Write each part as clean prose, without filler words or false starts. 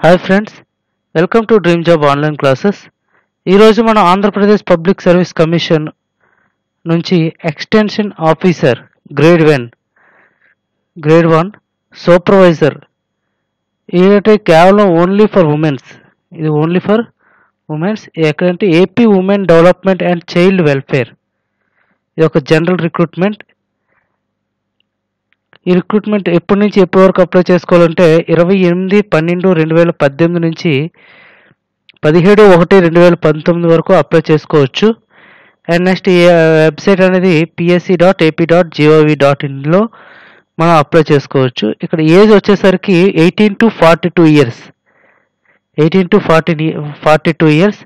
Hi friends, welcome to dream job online classes. ఈరోజు మనం Andhra Pradesh public service commission నుంచి extension officer grade one supervisor ఏంటంటే కేవలం only for women's. ఇది only for women's. ఎక్కడంటే AP women development and child welfare. ఇది ఒక general recruitment. ఈ రిక్రూట్మెంట్ ఎప్పటి నుంచి ఎప్పటి వరకు అప్లై చేసుకోవాలంటే 28/12/2018 నుంచి 17/1/2019 వరకు అప్లై చేసుకోవచ్చు. అండ్ నెక్స్ట్ ఈ వెబ్సైట్ అనేది psc.ap.gov.in మనం అప్లై చేసుకోవచ్చు. ఇక్కడ ఏజ్ వచ్చేసరికి 18 to 42 years. 18 to 42 years.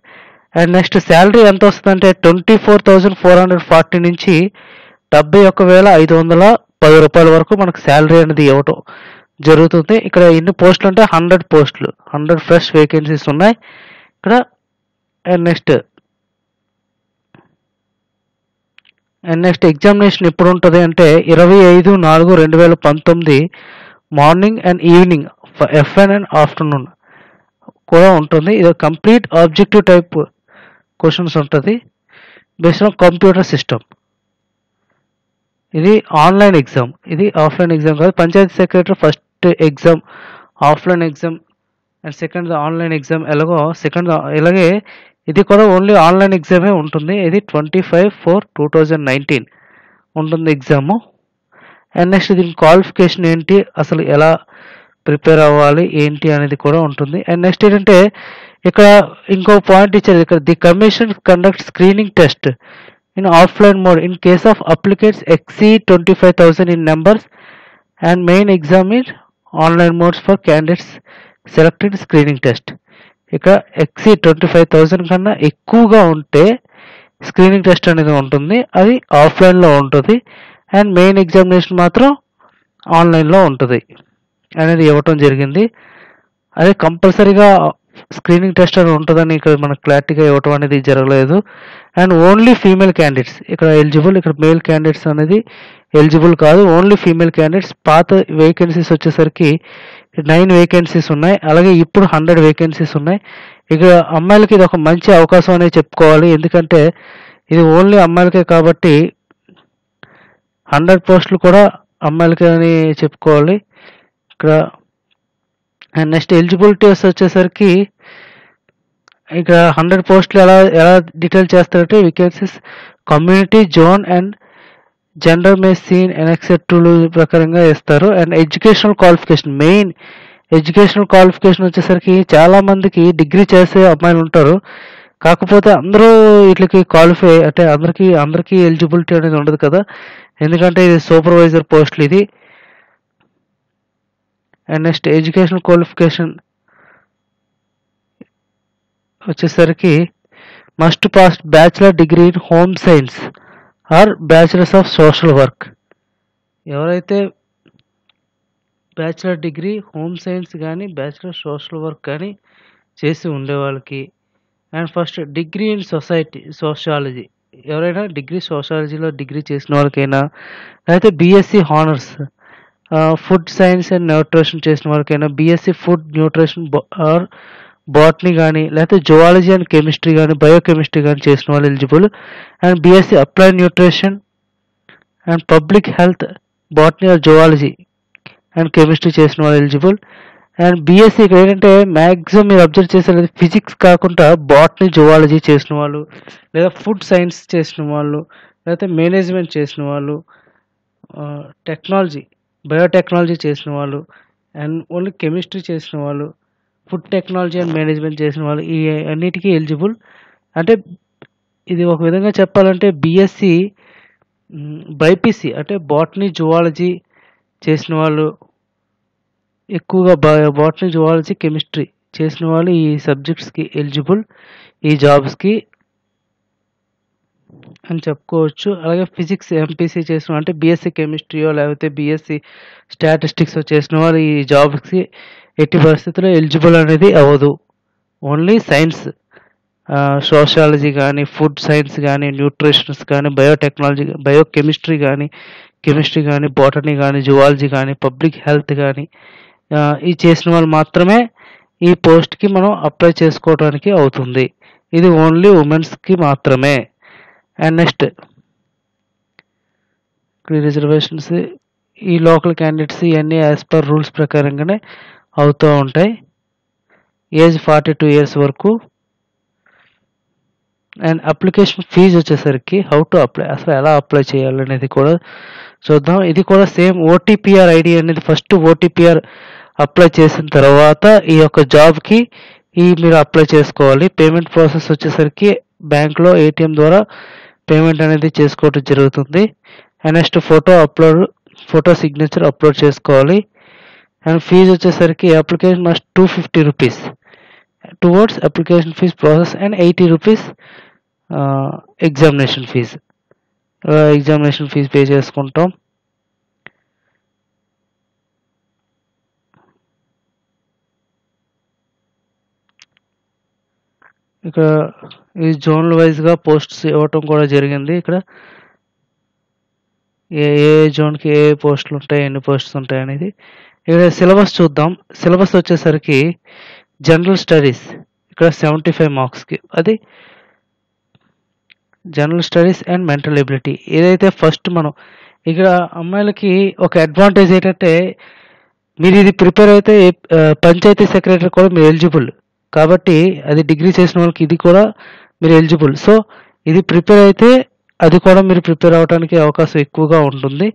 And next salary ఎంత వస్తుందంటే 24,440 నుంచి 71,510 రూపాయల వరకు మనకు శాలరీ అనేది ఇవ్వటం జరుగుతుంది. ఇక్కడ ఎన్ని పోస్టులు అంటే 100 పోస్టులు, 100 ఫ్రెష్ వేకెన్సీస్ ఉన్నాయి ఇక్కడ. అండ్ నెక్స్ట్ ఎగ్జామినేషన్ ఎప్పుడు ఉంటుంది అంటే 25/4/2019 morning and evening, FN and afternoon కూడా ఉంటుంది. ఇది కంప్లీట్ ఆబ్జెక్టివ్ టైప్ క్వశ్చన్స్ ఉంటుంది బేస్డ్ ఆన్ కంప్యూటర్ సిస్టమ్. ఇది ఆన్లైన్ ఎగ్జామ్, ఇది ఆఫ్లైన్ ఎగ్జామ్ కాదు. Panchayat secretary first exam offline exam and second online exam. ఇలాగే ఇది కూడా ఓన్లీ ఆన్లైన్ ఎగ్జామే ఉంటుంది. ఇది 25/4/2019 ఉంటుంది ఎగ్జాము. అండ్ నెక్స్ట్ దీని క్వాలిఫికేషన్ ఏంటి, అసలు ఎలా ప్రిపేర్ అవ్వాలి ఏంటి అనేది కూడా ఉంటుంది. అండ్ నెక్స్ట్ ఏంటంటే ఇక్కడ ఇంకో పాయింట్ ఇచ్చారు. ఇక్కడ the commission conduct screening test in offline mode in case of applicants exceed 25,000 in numbers, and main exam is online modes for candidates selected screening test. ఇక exceed 25,000 కన్నా ఎక్కువగా ఉంటే స్క్రీనింగ్ టెస్ట్ అనేది ఉంటుంది, అది ఆఫ్లైన్లో ఉంటుంది. అండ్ మెయిన్ ఎగ్జామినేషన్ మాత్రం ఆన్లైన్లో ఉంటుంది అనేది ఇవ్వటం జరిగింది. అదే కంపల్సరీగా స్క్రీనింగ్ టెస్ట్ అని ఉంటుందని ఇక్కడ మనకు క్లారిటీగా ఇవ్వటం అనేది జరగలేదు. అండ్ ఓన్లీ ఫీమేల్ క్యాండిడేట్స్ ఇక్కడ ఎలిజిబుల్. ఇక్కడ మేల్ క్యాండిడేట్స్ అనేది ఎలిజిబుల్ కాదు, ఓన్లీ ఫీమేల్ క్యాండిడేట్స్. పాత వేకెన్సీస్ వచ్చేసరికి 9 వేకెన్సీస్ ఉన్నాయి, అలాగే ఇప్పుడు 100 వేకెన్సీస్ ఉన్నాయి. ఇక అమ్మాయిలకి ఇది ఒక మంచి అవకాశం అనేది చెప్పుకోవాలి, ఎందుకంటే ఇది ఓన్లీ అమ్మాయిలకే కాబట్టి 100 పోస్టులు కూడా అమ్మాయిలకే అని చెప్పుకోవాలి ఇక్కడ. అండ్ నెక్స్ట్ ఎలిజిబిలిటీస్ వచ్చేసరికి ఇక్కడ 100 పోస్టులు ఎలా డీటెయిల్ చేస్తారంటే vacancies community zone and gender మే సీన్ ఎనెక్సెప్టబుల్ ప్రకారంగా ఇస్తారు. And educational qualification, main educational qualification వచ్చేసరికి చాలా మందికి డిగ్రీ చేసే అమ్మాయిలు ఉంటారు, కాకపోతే అందరూ వీటికి క్వాలిఫై అంటే అందరికీ ఎలిజిబిలిటీ అనేది ఉండదు కదా, ఎందుకంటే ఇది సూపర్వైజర్ పోస్టులు ఇది. అండ్ నెక్స్ట్ ఎడ్యుకేషనల్ క్వాలిఫికేషన్ వచ్చేసరికి must pass bachelor degree in home science or bachelors of social work. ఎవరైతే బ్యాచిలర్ డిగ్రీ హోమ్ సైన్స్ కానీ బ్యాచిలర్ సోషల్ వర్క్ కానీ చేసి ఉండే వాళ్ళకి. And first degree in sociology, ఎవరైనా డిగ్రీ సోషాలజీలో డిగ్రీ చేసిన వాళ్ళకైనా, లేకపోతే BSc honours food science and nutrition చేసిన వాళ్ళకైనా, BSc food nutrition or botany కానీ, లేకపోతే జువాలజీ అండ్ కెమిస్ట్రీ కానీ బయోకెమిస్ట్రీ కానీ చేసిన వాళ్ళు eligible. And BSc applied nutrition and public health botany or zoology and chemistry చేసిన వాళ్ళు ఎలిజిబుల్. అండ్ బీఎస్సీ ఇక్కడ ఏంటంటే మ్యాక్సిమం మీరు అబ్జర్వ్ చేసేది ఫిజిక్స్ కాకుండా బాటనీ జువాలజీ చేసిన వాళ్ళు, లేదా ఫుడ్ సైన్స్ చేసిన వాళ్ళు, లేకపోతే మేనేజ్మెంట్ చేసిన వాళ్ళు, టెక్నాలజీ బయోటెక్నాలజీ చేసిన వాళ్ళు, అండ్ ఓన్లీ కెమిస్ట్రీ చేసిన వాళ్ళు, ఫుడ్ టెక్నాలజీ అండ్ మేనేజ్మెంట్ చేసిన వాళ్ళు, ఈ అన్నిటికీ ఎలిజిబుల్. అంటే ఇది ఒక విధంగా చెప్పాలంటే బీఎస్సీ బైపీసీ అంటే బాటనీ జువాలజీ చేసిన వాళ్ళు ఎక్కువగా, బాటనీ జువాలజీ కెమిస్ట్రీ చేసిన వాళ్ళు ఈ సబ్జెక్ట్స్కి ఎలిజిబుల్, ఈ జాబ్స్కి అని చెప్పుకోవచ్చు. అలాగే ఫిజిక్స్ ఎంపీసీ చేసిన అంటే బీఎస్సీ కెమిస్ట్రీయో లేకపోతే బీఎస్సీ స్టాటిస్టిక్స్ చేసిన వాళ్ళు ఈ జాబ్స్కి ఎట్టి పరిస్థితుల్లో ఎలిజిబుల్ అనేది అవ్వదు. ఓన్లీ సైన్స్, సోషాలజీ కానీ ఫుడ్ సైన్స్ కానీ న్యూట్రిషన్స్ కానీ బయోటెక్నాలజీ బయోకెమిస్ట్రీ కానీ బాటనీ కానీ జువాలజీ కానీ పబ్లిక్ హెల్త్ కానీ ఈ చేసిన వాళ్ళు మాత్రమే ఈ పోస్ట్కి మనం అప్లై చేసుకోవడానికి అవుతుంది. ఇది ఓన్లీ ఉమెన్స్కి మాత్రమే. అండ్ నెక్స్ట్ రిజర్వేషన్స్ ఈ లోకల్ క్యాండిడేట్స్ ఇవన్నీ యాజ్ పర్ రూల్స్ ప్రకారంగానే అవుతూ ఉంటాయి. ఏజ్ 42 ఇయర్స్ వరకు. అండ్ అప్లికేషన్ ఫీజు వచ్చేసరికి హౌ టు అప్లై, అసలు ఎలా అప్లై చేయాలనేది కూడా చూద్దాం. ఇది కూడా సేమ్ ఓటీపీఆర్ ఐడి అనేది ఫస్ట్ ఓటీపీఆర్ అప్లై చేసిన తర్వాత ఈ యొక్క జాబ్కి మీరు అప్లై చేసుకోవాలి. పేమెంట్ ప్రాసెస్ వచ్చేసరికి బ్యాంక్లో ఏటీఎం ద్వారా పేమెంట్ అనేది చేసుకోవడం జరుగుతుంది. And next photo signature upload చేసుకోవాలి. అండ్ ఫీజు వచ్చేసరికి application must 250 rupees towards application fee process and 80 rupees examination fee. Examination fee pay చేసుకుంటాం. ఇక్కడ ఈ జోన్ల వైజ్గా పోస్ట్స్ ఇవ్వటం కూడా జరిగింది. ఇక్కడ ఏ జోన్కి ఏ పోస్టులు ఉంటాయి, ఎన్ని పోస్టులు ఉంటాయి అనేది. ఇక్కడ సిలబస్ చూద్దాం. సిలబస్ వచ్చేసరికి జనరల్ స్టడీస్ ఇక్కడ 75 మార్క్స్కి, అది general studies and mental ability. ఏదైతే ఫస్ట్ మనం ఇక్కడ అమ్మాయిలకి ఒక అడ్వాంటేజ్ ఏంటంటే మీరు ఇది ప్రిపేర్ అయితే పంచాయతీ సెక్రటరీ కూడా మీరు ఎలిజిబుల్ కాబట్టి, అది డిగ్రీ చేసిన వాళ్ళకి ఇది కూడా మీరు ఎలిజిబుల్. సో ఇది ప్రిపేర్ అయితే అది కూడా మీరు ప్రిపేర్ అవడానికి అవకాశం ఎక్కువగా ఉంటుంది.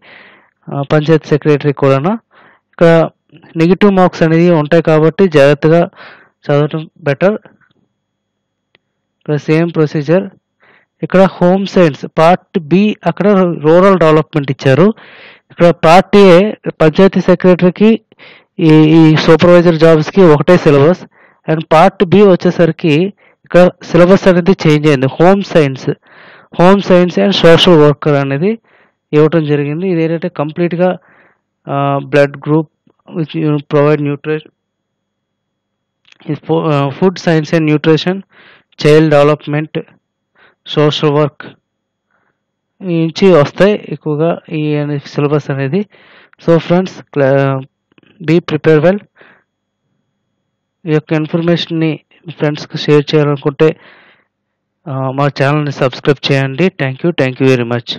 పంచాయతీ సెక్రటరీ కూడా ఇక్కడ నెగిటివ్ మార్క్స్ అనేది ఉంటాయి కాబట్టి జాగ్రత్తగా చదవటం బెటర్. ఇక్కడ సేమ్ ప్రొసీజర్. ఇక్కడ హోమ్ సైన్స్ పార్ట్ బి అక్కడ రూరల్ డెవలప్మెంట్ ఇచ్చారు. ఇక్కడ పార్ట్ ఏ పంచాయతీ సెక్రటరీకి ఈ సూపర్వైజర్ జాబ్స్కి ఒకటే సిలబస్. అండ్ పార్ట్ బి వచ్చేసరికి ఇక్కడ సిలబస్ అనేది చేంజ్ అయింది. Home science and social worker అనేది ఇవ్వటం జరిగింది. ఇది ఏంటంటే కంప్లీట్గా blood group which provide nutrition, food science and nutrition, child development, social work నుంచి వస్తాయి ఎక్కువగా ఈ సిలబస్ అనేది. So friends, be prepare well. ఈ యొక్క ఇన్ఫర్మేషన్ని ఫ్రెండ్స్కి షేర్ చేయాలనుకుంటే మా ఛానల్ని సబ్స్క్రైబ్ చేయండి. Thank you very much.